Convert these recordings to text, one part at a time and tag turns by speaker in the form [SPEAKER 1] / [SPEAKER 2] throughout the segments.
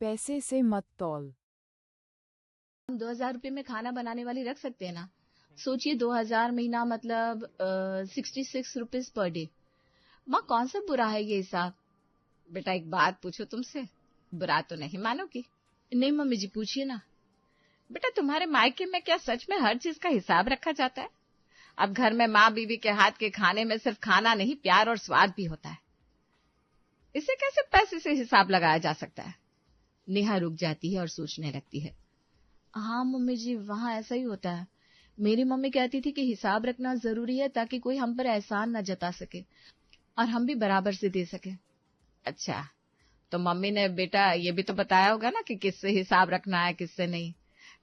[SPEAKER 1] पैसे से मत तौल।
[SPEAKER 2] हम 2000 रुपये में खाना बनाने वाली रख सकते हैं ना। सोचिए 2000 महीना मतलब 66 रुपीज पर डे। माँ कौन सा बुरा है ये हिसाब। बेटा एक बात पूछो तुमसे, बुरा तो नहीं मानोगी? नहीं मम्मी जी पूछिए ना। बेटा तुम्हारे मायके में क्या सच में हर चीज का हिसाब रखा जाता है? अब घर में माँ बीवी के हाथ के खाने में सिर्फ खाना नहीं प्यार और स्वाद भी होता है। इसे कैसे पैसे से हिसाब लगाया जा सकता है? नेहा रुक जाती है और सोचने लगती है। हाँ मम्मी जी वहाँ ऐसा ही होता है। मेरी मम्मी कहती थी कि हिसाब रखना जरूरी है ताकि कोई हम पर एहसान न जता सके और हम भी बराबर से दे सके। अच्छा तो मम्मी ने बेटा ये भी तो बताया होगा ना कि किससे हिसाब रखना है किससे नहीं।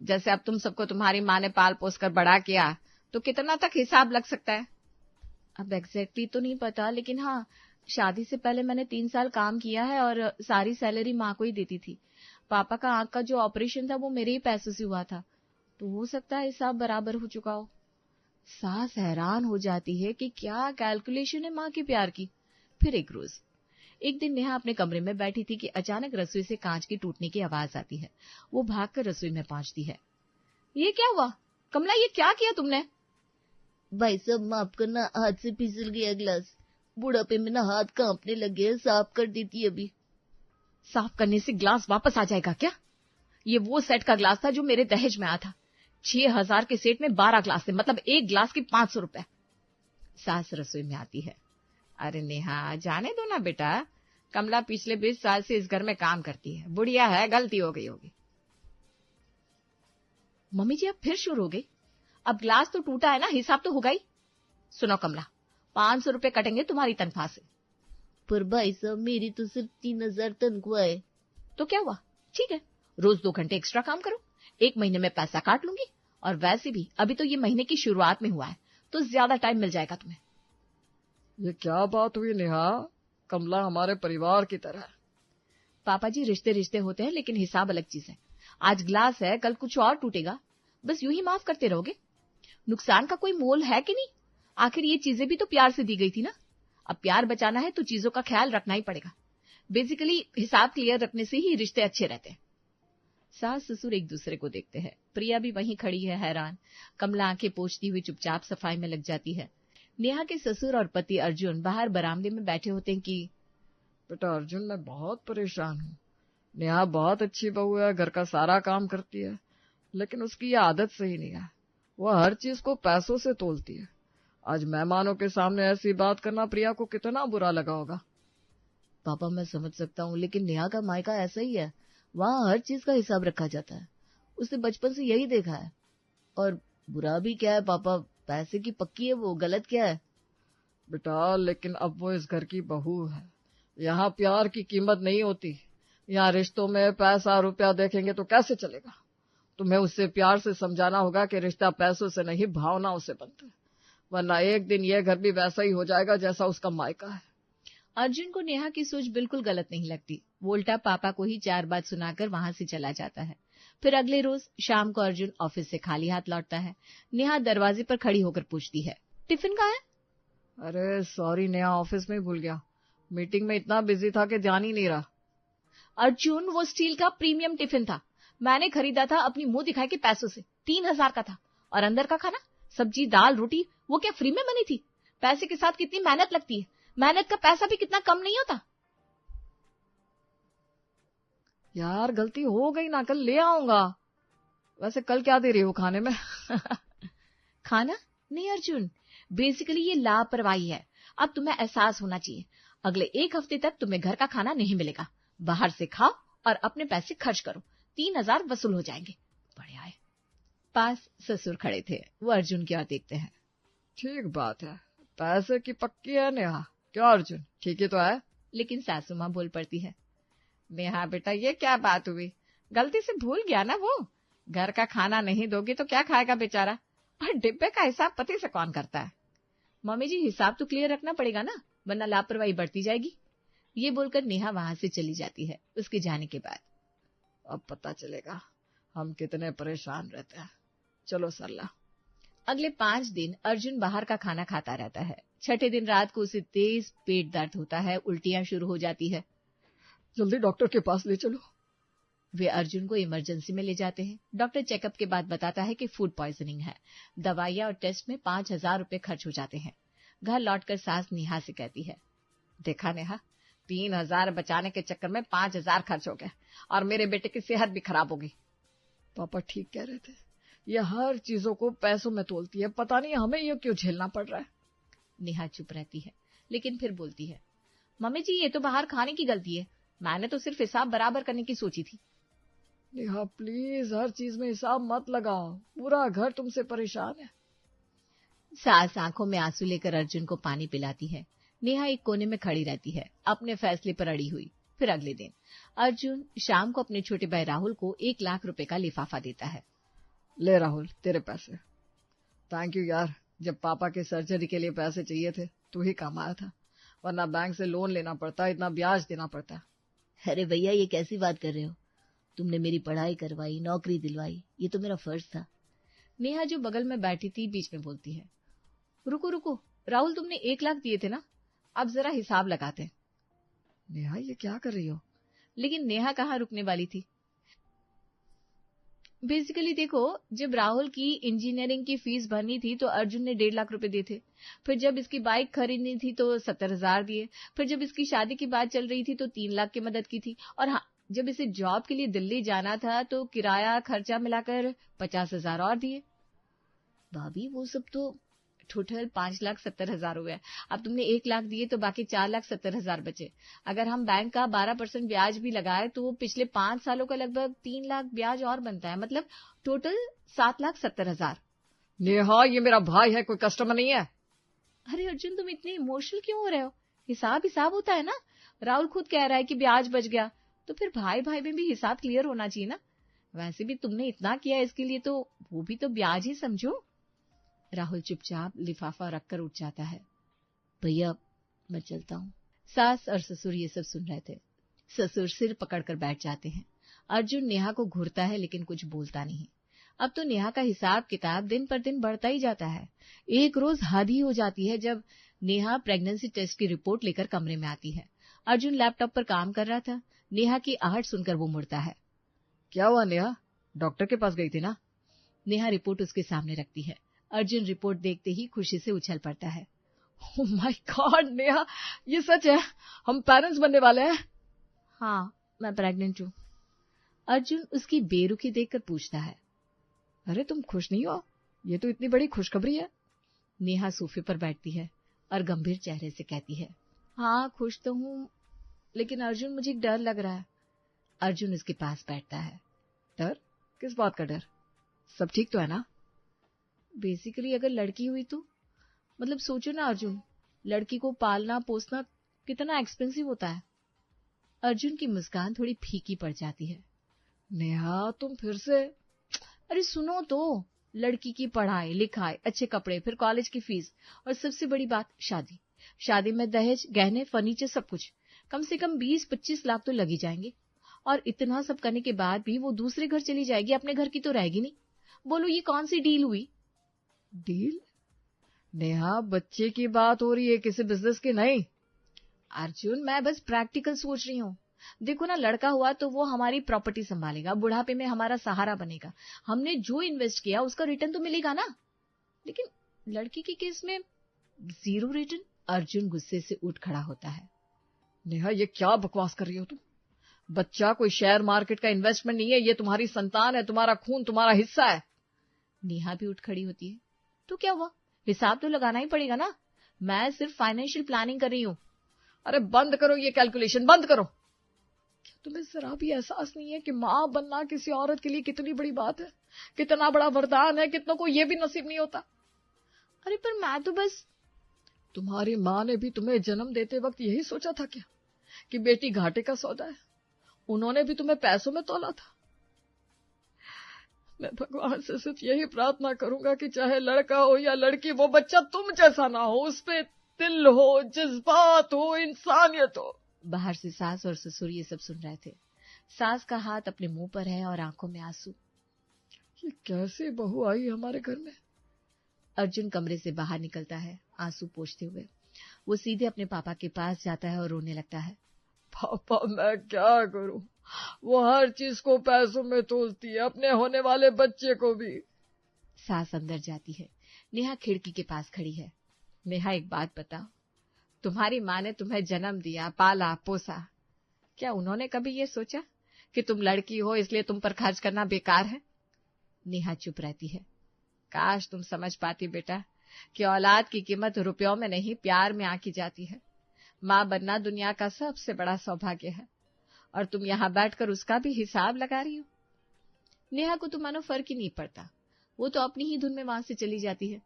[SPEAKER 2] जैसे अब तुम सबको तुम्हारी माँ ने पाल पोस कर बड़ा किया तो कितना तक हिसाब लग सकता है? अब एग्जैक्टली तो नहीं पता, लेकिन हाँ शादी से पहले मैंने 3 साल काम किया है और सारी सैलरी माँ को ही देती थी। पापा का आंख का जो ऑपरेशन था वो मेरे ही पैसों से हुआ था, तो हो सकता है हिसाब बराबर हो चुका हो। सास हैरान हो जाती है कि क्या कैलकुलेशन है माँ के प्यार की। फिर एक रोज एक दिन नेहा अपने कमरे में बैठी थी कि अचानक रसोई से कांच की टूटने की आवाज आती है। वो भागकर रसोई में पहुंचती है। ये क्या हुआ कमला, ये क्या किया तुमने?
[SPEAKER 3] भाई साहब माफ करना, हाथ से फिसल गया गिलास। बुढ़ापे में ना हाथ कांपने लगे हैं, साफ कर देती अभी।
[SPEAKER 2] साफ करने से ग्लास वापस आ जाएगा क्या? ये वो सेट का ग्लास था जो मेरे दहेज में आया था। 6000 के सेट में 12 ग्लास थे, मतलब एक ग्लास की 500 रुपए। सास रसोई में आती है। अरे नेहा जाने दो ना बेटा, कमला पिछले 20 साल से इस घर में काम करती है, बुढ़िया है, गलती हो गई होगी। मम्मी जी अब फिर शुरू हो गई। अब ग्लास तो टूटा है ना, हिसाब तो होगा ही। सुनो कमला, 500 रुपए कटेंगे तुम्हारी तनख्वाह से।
[SPEAKER 3] पर भाई साहब मेरी तो सिर्फ 3000 तनख्वाह है।
[SPEAKER 2] तो क्या हुआ, ठीक है, रोज 2 घंटे एक्स्ट्रा काम करो, 1 महीने में पैसा काट लूंगी। और वैसे भी अभी तो ये महीने की शुरुआत में हुआ है, तो ज्यादा टाइम मिल जाएगा तुम्हें।
[SPEAKER 4] ये क्या बात हुई नेहा? कमला हमारे परिवार की तरह है।
[SPEAKER 2] पापा जी रिश्ते रिश्ते होते हैं, लेकिन हिसाब अलग चीज है। आज ग्लास है, कल कुछ और टूटेगा, बस यूं ही माफ करते रहोगे। नुकसान का कोई मोल है कि नहीं? आखिर ये चीजें भी तो प्यार से दी गई थी ना। अब प्यार बचाना है तो चीजों का ख्याल रखना ही पड़ेगा। बेसिकली हिसाब क्लियर रखने से ही रिश्ते अच्छे रहते हैं। सास ससुर एक दूसरे को देखते हैं। प्रिया भी वहीं खड़ी है हैरान। कमला आंखें पोंछती हुई चुपचाप सफाई में लग जाती है। नेहा के ससुर और पति अर्जुन बाहर बरामदे में बैठे होते हैं कि
[SPEAKER 4] बेटा अर्जुन मैं बहुत परेशान हूँ। नेहा बहुत अच्छी बहू है, घर का सारा काम करती है, लेकिन उसकी ये आदत सही नहीं है। वह हर चीज को पैसों से तोलती है। आज मेहमानों के सामने ऐसी बात करना प्रिया को कितना बुरा लगा होगा।
[SPEAKER 3] पापा मैं समझ सकता हूँ, लेकिन नेहा का मायका ऐसा ही है, वहाँ हर चीज का हिसाब रखा जाता है। उसने बचपन से यही देखा है। और बुरा भी क्या है पापा, पैसे की पक्की है वो, गलत क्या है?
[SPEAKER 4] बेटा लेकिन अब वो इस घर की बहू है। यहाँ प्यार की कीमत नहीं होती। यहाँ रिश्तों में पैसा रुपया देखेंगे तो कैसे चलेगा? तुम्हें उससे प्यार से समझाना होगा कि रिश्ता पैसों से नहीं भावनाओं से बनता है, वरना एक दिन ये घर भी वैसा ही हो जाएगा जैसा उसका मायका है।
[SPEAKER 2] अर्जुन को नेहा की सोच बिल्कुल गलत नहीं लगती। वो उल्टा पापा को ही 4 बात सुनाकर वहां से चला जाता है। फिर अगले रोज शाम को अर्जुन ऑफिस से खाली हाथ लौटता है। नेहा दरवाजे पर खड़ी होकर पूछती है, टिफिन कहाँ है?
[SPEAKER 4] अरे सॉरी नेहा, ऑफिस में ही भूल गया। मीटिंग में इतना बिजी था कि ध्यान ही नहीं रहा।
[SPEAKER 2] अर्जुन वो स्टील का प्रीमियम टिफिन था, मैंने खरीदा था अपनी मुंह दिखाई के पैसों से। 3000 का था। और अंदर का खाना, सब्जी दाल रोटी, वो क्या फ्री में बनी थी? पैसे के साथ कितनी मेहनत लगती है, मेहनत का पैसा भी कितना कम नहीं होता।
[SPEAKER 4] यार गलती हो गई ना, कल ले आऊंगा। वैसे कल क्या दे रही हो खाने में?
[SPEAKER 2] खाना नहीं अर्जुन, बेसिकली ये लापरवाही है। अब तुम्हें एहसास होना चाहिए, अगले 1 हफ्ते तक तुम्हें घर का खाना नहीं मिलेगा। बाहर से खाओ और अपने पैसे खर्च करो, 3000 वसूल हो जाएंगे। बढ़िया है। पास ससुर खड़े थे, वो अर्जुन की ओर देखते हैं।
[SPEAKER 4] ठीक बात है, पैसे की पक्की है नेहा। क्या अर्जुन ठीक ही तो है?
[SPEAKER 2] लेकिन सासू माँ बोल पड़ती है, नेहा बेटा ये क्या बात हुई, गलती से भूल गया ना वो। घर का खाना नहीं दोगी तो क्या खाएगा बेचारा, और डिब्बे का हिसाब पति से कौन करता है? मम्मी जी हिसाब तो क्लियर रखना पड़ेगा ना, वरना लापरवाही बढ़ती जाएगी। ये बोलकर नेहा वहां से चली जाती है। उसके जाने के बाद
[SPEAKER 4] अब पता चलेगा हम कितने परेशान रहते हैं। चलो सरला।
[SPEAKER 2] अगले 5 दिन अर्जुन बाहर का खाना खाता रहता है। 6ठे दिन रात को उसे तेज पेट दर्द होता है, उल्टियां शुरू हो जाती है।
[SPEAKER 4] जल्दी डॉक्टर के पास ले चलो।
[SPEAKER 2] वे अर्जुन को इमरजेंसी में ले जाते हैं। डॉक्टर चेकअप के बाद बताता है कि फूड पॉइजनिंग है। दवाइयां और टेस्ट में 5,000 रुपए खर्च हो जाते हैं। घर लौटकर सास नेहा से कहती है, देखा नेहा, 3,000 बचाने के चक्कर में 5,000 खर्च हो गए और मेरे बेटे की सेहत भी खराब होगी।
[SPEAKER 4] पापा ठीक कह रहे थे, ये हर चीजों को पैसों में तोलती है, पता नहीं हमें ये क्यों झेलना पड़ रहा है।
[SPEAKER 2] नेहा चुप रहती है, लेकिन फिर बोलती है, मम्मी जी ये तो बाहर खाने की गलती है, मैंने तो सिर्फ हिसाब बराबर करने की सोची थी।
[SPEAKER 4] नेहा प्लीज हर चीज में हिसाब मत लगाओ, पूरा घर तुमसे परेशान है।
[SPEAKER 2] सास आंखों में आंसू लेकर अर्जुन को पानी पिलाती है। नेहा एक कोने में खड़ी रहती है, अपने फैसले पर अड़ी हुई। फिर अगले दिन अर्जुन शाम को अपने छोटे भाई राहुल को 1 लाख रुपए का लिफाफा देता है।
[SPEAKER 4] ले राहुल, तेरे पैसे। थैंक यू यार, जब पापा के सर्जरी के लिए पैसे चाहिए थे तू ही काम आया था, वरना बैंक से लोन लेना पड़ता, इतना ब्याज देना पड़ता।
[SPEAKER 3] अरे भैया ये कैसी बात कर रहे हो, तुमने मेरी पढ़ाई करवाई, नौकरी दिलवाई, ये तो मेरा फर्ज था।
[SPEAKER 2] नेहा जो बगल में बैठी थी बीच में बोलती है, रुको रुको राहुल, तुमने 1 लाख दिए थे ना, अब जरा हिसाब लगाते हैं।
[SPEAKER 4] नेहा ये क्या कर रही हो?
[SPEAKER 2] लेकिन नेहा कहाँ रुकने वाली थी। बेसिकली देखो, जब राहुल की इंजीनियरिंग की फीस भरनी थी तो अर्जुन ने 1.5 लाख रुपए दिए थे। फिर जब इसकी बाइक खरीदनी थी तो 70,000 दिए। फिर जब इसकी शादी की बात चल रही थी तो 3 लाख की मदद की थी। और हाँ, जब इसे जॉब के लिए दिल्ली जाना था तो किराया खर्चा मिलाकर 50,000 और दिए।
[SPEAKER 3] भाभी वो सब तो
[SPEAKER 2] टोटल 5,70,000 हुए। अब तुमने 1 लाख दिए तो बाकी 4,70,000 बचे। अगर हम बैंक का 12% ब्याज भी लगाए तो पिछले 5 सालों का लगभग 3 लाख ब्याज और बनता है, मतलब टोटल 7,70,000।
[SPEAKER 4] नेहा ये मेरा भाई है, कोई कस्टमर नहीं है।
[SPEAKER 2] अरे अर्जुन, तुम इतने इमोशनल क्यों हो रहे हो? हिसाब होता है ना। राहुल खुद कह रहा है कि ब्याज बच गया, तो फिर भाई भाई में भी हिसाब क्लियर होना चाहिए ना। वैसे भी तुमने इतना किया इसके लिए, तो वो भी तो ब्याज ही समझो। राहुल चुपचाप लिफाफा रखकर उठ जाता है।
[SPEAKER 3] भैया मैं चलता हूँ।
[SPEAKER 2] सास और ससुर ये सब सुन रहे थे। ससुर सिर पकड़कर बैठ जाते हैं। अर्जुन नेहा को घूरता है लेकिन कुछ बोलता नहीं। अब तो नेहा का हिसाब किताब दिन पर दिन बढ़ता ही जाता है। एक रोज हद ही हो जाती है जब नेहा प्रेगनेंसी टेस्ट की रिपोर्ट लेकर कमरे में आती है। अर्जुन लैपटॉप पर काम कर रहा था। नेहा की आहट सुनकर वो मुड़ता है।
[SPEAKER 4] क्या हुआ नेहा, डॉक्टर के पास गई थी ना?
[SPEAKER 2] नेहा रिपोर्ट उसके सामने रखती है। अर्जुन रिपोर्ट देखते ही खुशी से उछल पड़ता है।
[SPEAKER 4] ओह माय गॉड नेहा, ये सच है, हम पेरेंट्स बनने वाले हैं।
[SPEAKER 2] हाँ, मैं प्रेग्नेंट हूँ। अर्जुन उसकी बेरुखी देखकर पूछता है,
[SPEAKER 4] अरे तुम खुश नहीं हो? ये तो इतनी बड़ी खुशखबरी है।
[SPEAKER 2] नेहा सोफे पर बैठती है और गंभीर चेहरे से कहती है, हाँ खुश तो हूँ, लेकिन अर्जुन मुझे डर लग रहा है। अर्जुन उसके पास बैठता है।
[SPEAKER 4] डर? किस बात का डर? सब ठीक तो है ना?
[SPEAKER 2] बेसिकली अगर लड़की हुई तो, मतलब सोचो ना अर्जुन, लड़की को पालना पोसना कितना एक्सपेंसिव होता है। अर्जुन की मुस्कान थोड़ी फीकी पड़ जाती है।
[SPEAKER 4] नेहा तुम फिर से?
[SPEAKER 2] अरे सुनो तो, लड़की की पढ़ाई लिखाई, अच्छे कपड़े, फिर कॉलेज की फीस, और सबसे बड़ी बात शादी। शादी में दहेज, गहने, फर्नीचर, सब कुछ कम से कम 20-25 लाख तो लगी जाएंगे। और इतना सब करने के बाद भी वो दूसरे घर चली जाएगी, अपने घर की तो रहेगी नहीं। बोलो ये कौन सी डील हुई?
[SPEAKER 4] डील? नेहा बच्चे की बात हो रही है, किसी बिजनेस की नहीं।
[SPEAKER 2] अर्जुन मैं बस प्रैक्टिकल सोच रही हूँ। देखो ना, लड़का हुआ तो वो हमारी प्रॉपर्टी संभालेगा, बुढ़ापे में हमारा सहारा बनेगा। हमने जो इन्वेस्ट किया उसका रिटर्न तो मिलेगा ना। लेकिन लड़की के केस में 0 रिटर्न। अर्जुन गुस्से से उठ खड़ा होता है।
[SPEAKER 4] नेहा ये क्या बकवास कर रही हो तुम? बच्चा कोई शेयर मार्केट का इन्वेस्टमेंट नहीं है, ये तुम्हारी संतान है, तुम्हारा खून, तुम्हारा हिस्सा है।
[SPEAKER 2] नेहा भी उठ खड़ी होती है। तो क्या हुआ, हिसाब तो लगाना ही पड़ेगा ना। मैं सिर्फ फाइनेंशियल प्लानिंग कर रही हूँ।
[SPEAKER 4] अरे बंद करो ये कैलकुलेशन, बंद करो। क्या तुम्हें जरा भी एहसास नहीं है कि माँ बनना किसी औरत के लिए कितनी बड़ी बात है, कितना बड़ा वरदान है, कितनों को ये भी नसीब नहीं होता।
[SPEAKER 2] अरे पर मैं तो बस।
[SPEAKER 4] तुम्हारी माँ ने भी तुम्हें जन्म देते वक्त यही सोचा था क्या कि बेटी घाटे का सौदा है? उन्होंने भी तुम्हें पैसों में तोला था। मैं भगवान से सिर्फ यही प्रार्थना करूंगा कि चाहे लड़का हो या लड़की, वो बच्चा तुम जैसा ना हो, उसपे दिल हो, जज्बात हो, इंसानियत हो।
[SPEAKER 2] बाहर से सास और ससुर ये सब सुन रहे थे। सास का हाथ अपने मुंह पर है और आंखों में आंसू।
[SPEAKER 4] ये कैसे बहू आई हमारे घर में?
[SPEAKER 2] अर्जुन कमरे से बाहर निकलता है आंसू पोंछते हुए। वो सीधे अपने पापा के पास जाता है और रोने लगता है।
[SPEAKER 4] पापा मैं क्या करूं, वो हर चीज को पैसों में तोलती है, अपने होने वाले बच्चे को भी।
[SPEAKER 2] सास अंदर जाती है। नेहा खिड़की के पास खड़ी है। नेहा, एक बात बताओ, तुम्हारी माँ ने तुम्हें जन्म दिया, पाला पोसा, क्या उन्होंने कभी ये सोचा कि तुम लड़की हो इसलिए तुम पर खर्च करना बेकार है? नेहा चुप रहती है। काश तुम समझ पाती बेटा कि औलाद की कीमत रुपयों में नहीं, प्यार में आंकी जाती है। माँ बनना दुनिया का सबसे बड़ा सौभाग्य है और तुम यहाँ बैठकर उसका भी हिसाब लगा रही हो। नेहा को तो मानो फर्क ही नहीं पड़ता, वो तो अपनी ही धुन में वहां से चली जाती है।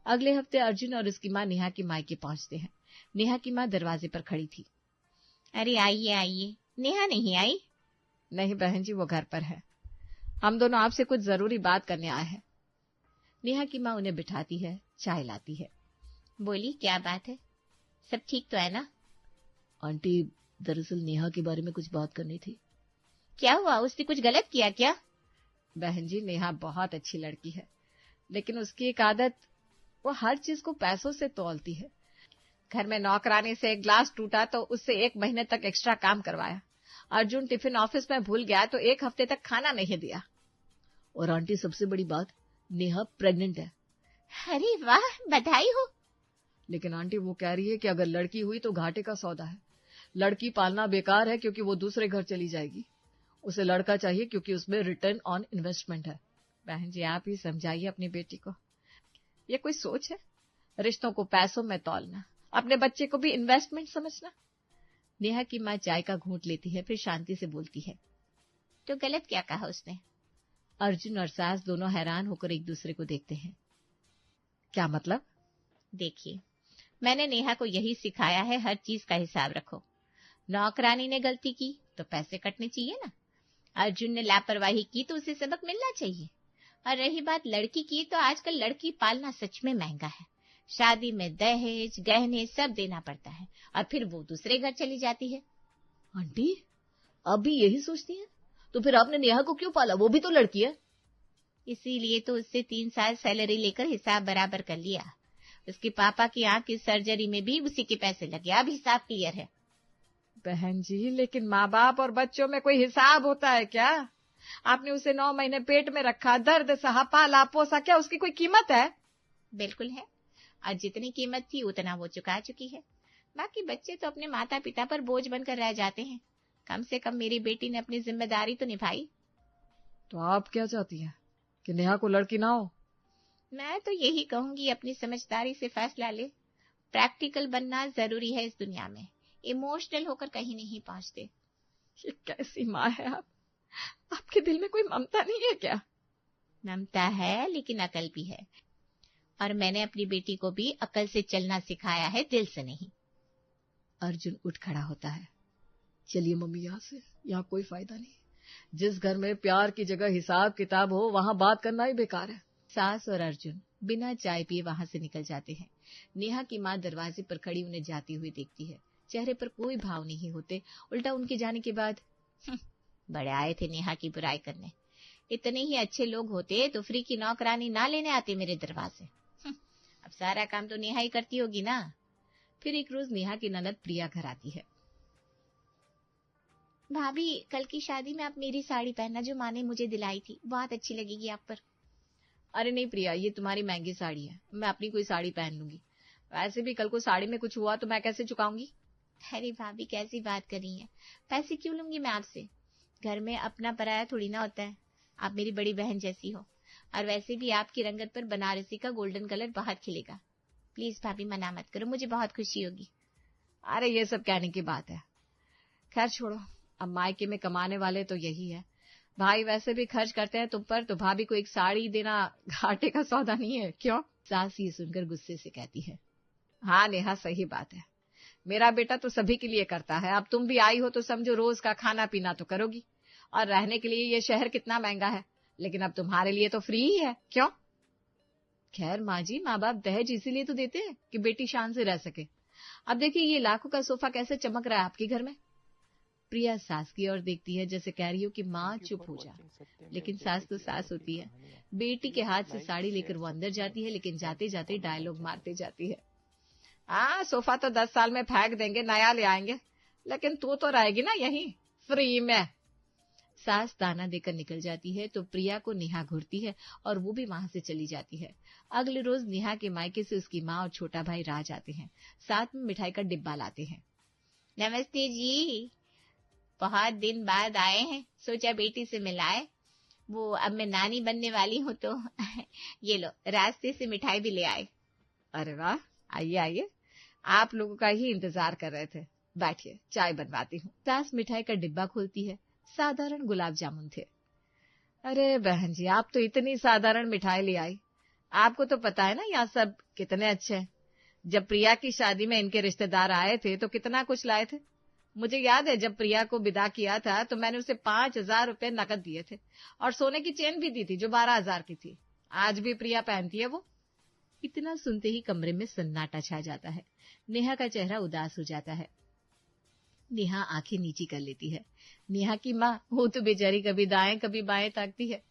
[SPEAKER 2] अगले हफ्ते अर्जुन और उसकी माँ नेहा के मायके पहुंचते हैं। नेहा की माँ दरवाजे पर खड़ी थी।
[SPEAKER 3] अरे आइए आइए, नेहा नहीं आई?
[SPEAKER 2] नहीं बहन जी, वो घर पर है। हम दोनों आपसे कुछ जरूरी बात करने आए हैं। नेहा की माँ उन्हें बिठाती है, चाय लाती है।
[SPEAKER 3] बोली, क्या बात है? सब ठीक तो है ना?
[SPEAKER 4] आंटी, दरअसल नेहा के बारे में कुछ बात करनी थी।
[SPEAKER 3] क्या हुआ, उसने कुछ गलत किया क्या?
[SPEAKER 2] बहन जी, नेहा बहुत अच्छी लड़की है, लेकिन उसकी एक आदत, वो हर चीज को पैसों से तौलती है। घर में नौकरानी से एक ग्लास टूटा तो उससे 1 महीने तक एक्स्ट्रा काम करवाया। अर्जुन टिफिन ऑफिस में भूल गया तो 1 हफ्ते तक खाना नहीं दिया।
[SPEAKER 4] और आंटी, सबसे बड़ी बात, नेहा प्रेग्नेंट है।
[SPEAKER 3] अरे वाह, बधाई हो।
[SPEAKER 4] लेकिन आंटी, वो कह रही है कि अगर लड़की हुई तो घाटे का सौदा है। लड़की पालना बेकार है क्योंकि वो दूसरे घर चली जाएगी। उसे लड़का चाहिए क्योंकि उसमें रिटर्न ऑन इन्वेस्टमेंट है।
[SPEAKER 2] बहन जी, आप ही समझाइए अपनी बेटी को, ये कोई सोच है? रिश्तों को पैसों में तौलना, अपने बच्चे को भी इन्वेस्टमेंट समझना। नेहा की माँ चाय का घूंट लेती है, फिर शांति से बोलती है।
[SPEAKER 3] तो गलत क्या कहा उसने?
[SPEAKER 2] अर्जुन और सास दोनों हैरान होकर एक दूसरे को देखते हैं। क्या मतलब?
[SPEAKER 3] देखिए, मैंने नेहा को यही सिखाया है, हर चीज का हिसाब रखो। नौकरानी ने गलती की तो पैसे कटने चाहिए ना। अर्जुन ने लापरवाही की तो उसे सबक मिलना चाहिए। और रही बात लड़की की, तो आजकल लड़की पालना सच में महंगा है। शादी में दहेज, गहने सब देना पड़ता है और फिर वो दूसरे घर चली जाती है।
[SPEAKER 4] आंटी, आप भी यही सोचती हैं? तो फिर आपने नेहा को क्यों पाला? वो भी तो लड़की है।
[SPEAKER 3] इसीलिए तो उससे 3 साल सैलरी लेकर हिसाब बराबर कर लिया। उसके पापा की आंख की सर्जरी में भी उसी के पैसे लगे। अब हिसाब क्लियर है।
[SPEAKER 2] बहन जी, लेकिन माँ बाप और बच्चों में कोई हिसाब होता है क्या? आपने उसे 9 महीने पेट में रखा, दर्द सहा, पाला पोसा, क्या उसकी कोई कीमत है?
[SPEAKER 3] बिल्कुल है, और जितनी कीमत थी उतना वो चुका चुकी है। बाकी बच्चे तो अपने माता पिता पर बोझ बनकर रह जाते हैं। कम से कम मेरी बेटी ने अपनी जिम्मेदारी तो निभाई।
[SPEAKER 4] तो आप क्या चाहती हैं, कि नेहा को लड़की ना हो?
[SPEAKER 3] मैं तो यही कहूंगी, अपनी समझदारी से फैसला ले। प्रैक्टिकल बनना जरूरी है इस दुनिया में। इमोशनल होकर कहीं नहीं पहुंचते।
[SPEAKER 2] ये कैसी माँ है आप? आपके दिल में कोई ममता नहीं है क्या?
[SPEAKER 3] ममता है, लेकिन अकल भी है। और मैंने अपनी बेटी को भी अकल से चलना सिखाया है, दिल से नहीं।
[SPEAKER 2] अर्जुन उठ खड़ा होता है।
[SPEAKER 4] चलिए मम्मी, यहाँ से, यहाँ कोई फायदा नहीं। जिस घर में प्यार की जगह हिसाब किताब हो, वहाँ बात करना ही बेकार है।
[SPEAKER 2] सास और अर्जुन बिना चाय पिए वहां से निकल जाते हैं। नेहा की माँ दरवाजे पर खड़ी उन्हें जाती हुई देखती है। चेहरे पर कोई भाव नहीं होते, उल्टा उनके जाने के बाद,
[SPEAKER 3] बड़े आए थे नेहा की बुराई करने। इतने ही अच्छे लोग होते तो फ्री की नौकरानी ना लेने आते मेरे दरवाजे। अब सारा काम तो नेहा ही करती होगी ना।
[SPEAKER 2] फिर एक रोज नेहा की ननद प्रिया घर आती है।
[SPEAKER 3] भाभी, कल की शादी में आप मेरी साड़ी पहनना जो माँ ने मुझे दिलाई थी, बहुत अच्छी लगेगी आप पर।
[SPEAKER 2] अरे नहीं प्रिया, ये तुम्हारी महंगी साड़ी है, मैं अपनी कोई साड़ी पहन लूंगी। वैसे भी कल को साड़ी में कुछ हुआ तो मैं कैसे चुकाऊंगी?
[SPEAKER 3] अरे भाभी, कैसी बात कर रही हैं? पैसे क्यों लूंगी मैं आपसे? घर में अपना पराया थोड़ी ना होता है। आप मेरी बड़ी बहन जैसी हो, और वैसे भी आपकी रंगत पर बनारसी का गोल्डन कलर बहुत खिलेगा। प्लीज भाभी, मना मत करो, मुझे बहुत खुशी होगी।
[SPEAKER 2] अरे ये सब कहने की बात है, खैर छोड़ो। अब मायके में कमाने वाले तो यही है। भाई वैसे भी खर्च करते हैं तुम पर, तो भाभी को एक साड़ी देना घाटे का सौदा नहीं है, क्यों? सास ये सुनकर गुस्से से कहती है। हाँ नेहा, सही बात है, मेरा बेटा तो सभी के लिए करता है। अब तुम भी आई हो तो समझो रोज का खाना पीना तो करोगी। और रहने के लिए ये शहर कितना महंगा है, लेकिन अब तुम्हारे लिए तो फ्री ही है, क्यों? खैर माँ जी, माँ बाप दहेज इसीलिए तो देते हैं कि बेटी शान से रह सके। अब देखिए ये लाखों का सोफा कैसे चमक रहा है आपके घर में। प्रिया सास की ओर देखती है जैसे कह रही हो कि माँ चुप हो जा, लेकिन सास तो सास होती है। बेटी के हाथ से साड़ी लेकर वो अंदर जाती है, लेकिन जाते जाते डायलॉग मारते जाती है। हाँ, सोफा तो 10 साल में फेंक देंगे, नया ले आएंगे, लेकिन तू तो रहेगी ना यहीं फ्री में। सास ताना देकर निकल जाती है तो प्रिया को नेहा घूरती है और वो भी वहां से चली जाती है। अगले रोज नेहा के मायके से उसकी माँ और छोटा भाई राज आते हैं, साथ में मिठाई का डिब्बा लाते हैं। नमस्ते जी, बहुत दिन बाद आए हैं, सोचा बेटी से मिलाए। वो अब मैं नानी बनने वाली हूँ तो ये लो, रास्ते से मिठाई भी ले आए।
[SPEAKER 4] अरे वाह, आइए आइए, आप लोगों का ही इंतजार कर रहे थे, बैठिए, चाय बनवाती हूँ।
[SPEAKER 2] सास मिठाई का डिब्बा खोलती है, साधारण गुलाब जामुन थे।
[SPEAKER 4] अरे बहन जी, आप तो इतनी साधारण मिठाई ले आई, आपको तो पता है ना यहाँ सब कितने अच्छे हैं। जब प्रिया की शादी में इनके रिश्तेदार आए थे तो कितना कुछ लाए थे। मुझे याद है जब प्रिया को विदा किया था तो मैंने उसे 5,000 रुपए नकद दिए थे और सोने की चेन भी दी थी जो 12,000 की थी। आज भी प्रिया पहनती है वो।
[SPEAKER 2] इतना सुनते ही कमरे में सन्नाटा छा जाता है। नेहा का चेहरा उदास हो जाता है। नेहा आंखें नीची कर लेती है। नेहा की माँ वो तो बेचारी कभी दाएं कभी बाएं ताकती है।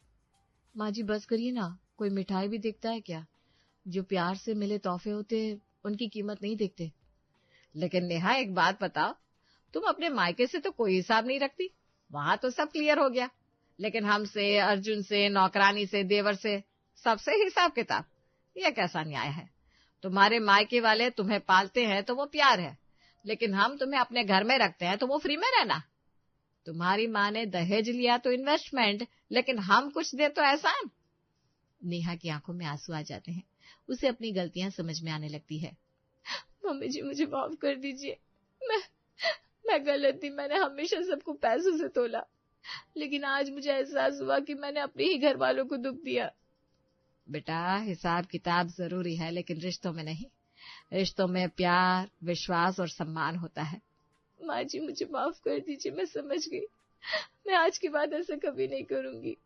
[SPEAKER 3] माँ जी बस करिए ना, कोई मिठाई भी देखता है क्या? जो प्यार से मिले तोहफे होते उनकी कीमत नहीं देखते।
[SPEAKER 4] लेकिन नेहा एक बात बताओ, तुम अपने मायके से तो कोई हिसाब नहीं रखती, वहां तो सब क्लियर हो गया, लेकिन हमसे, अर्जुन से, नौकरानी से, देवर से, सबसे हिसाब किताब, यह कैसा न्याय है? तुम्हारे मायके वाले तुम्हें पालते हैं तो वो प्यार है, लेकिन हम तुम्हें अपने घर में रखते हैं तो वो फ्री में रहना। तुम्हारी माँ ने दहेज लिया तो इन्वेस्टमेंट, लेकिन हम कुछ दे तो एहसान।
[SPEAKER 2] नेहा की आंखों में आंसू आ जाते हैं। उसे अपनी गलतियां समझ में आने लगती है। मम्मी जी मुझे माफ कर दीजिए, मैं गलत थी, मैंने हमेशा सबको पैसों से तोला, लेकिन आज मुझे एहसास हुआ कि मैंने अपने ही घर वालों को दुख दिया।
[SPEAKER 4] बेटा, हिसाब किताब जरूरी है लेकिन रिश्तों में नहीं। रिश्तों में प्यार, विश्वास और सम्मान होता है।
[SPEAKER 2] माँ जी मुझे माफ कर दीजिए, मैं समझ गई, मैं आज के बाद ऐसा कभी नहीं करूंगी।